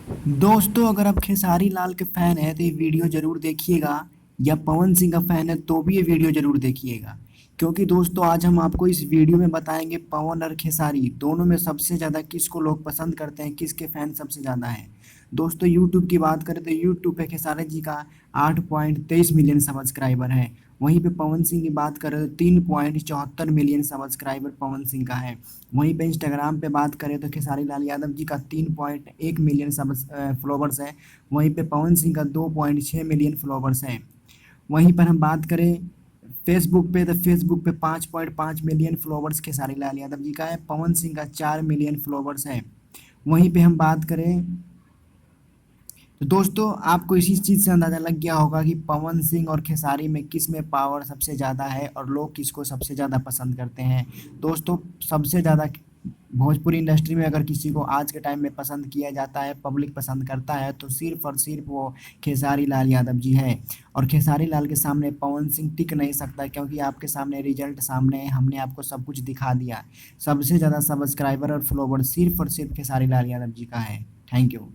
दोस्तों, अगर आप खेसारी लाल के फैन हैं तो ये वीडियो जरूर देखिएगा, या पवन सिंह का फैन है तो भी ये वीडियो जरूर देखिएगा। क्योंकि दोस्तों आज हम आपको इस वीडियो में बताएंगे पवन और खेसारी दोनों में सबसे ज़्यादा किसको लोग पसंद करते हैं, किसके फैन सबसे ज़्यादा हैं। दोस्तों यूट्यूब की बात करें तो यूट्यूब पे खेसारी जी का 8.23 मिलियन सब्सक्राइबर है। वहीं पे पवन सिंह की बात करें तो 3.74 मिलियन सब्सक्राइबर पवन सिंह का है। वहीं पे इंस्टाग्राम पे बात करें तो खेसारी लाल यादव जी का 3.1 मिलियन फॉलोवर्स है। वहीं पे पवन सिंह का 2.6 मिलियन फॉलोवर्स है। वहीं पर हम बात करें फेसबुक पे तो फेसबुक पे 5.5 मिलियन फॉलोवर्स खेसारी लाल यादव जी का है। पवन सिंह का 4 मिलियन फॉलोवर्स है। वहीं पे हम बात करें तो दोस्तों आपको इसी चीज़ से अंदाज़ा लग गया होगा कि पवन सिंह और खेसारी में किस में पावर सबसे ज़्यादा है और लोग किसको सबसे ज़्यादा पसंद करते हैं। दोस्तों सबसे ज़्यादा भोजपुरी इंडस्ट्री में अगर किसी को आज के टाइम में पसंद किया जाता है, पब्लिक पसंद करता है, तो सिर्फ और सिर्फ वो खेसारी लाल यादव जी है। और खेसारी लाल के सामने पवन सिंह टिक नहीं सकता, क्योंकि आपके सामने रिजल्ट सामने है, हमने आपको सब कुछ दिखा दिया। सबसे ज़्यादा सब्सक्राइबर और फॉलोवर सिर्फ और सिर्फ खेसारी लाल यादव जी का है। Thank you.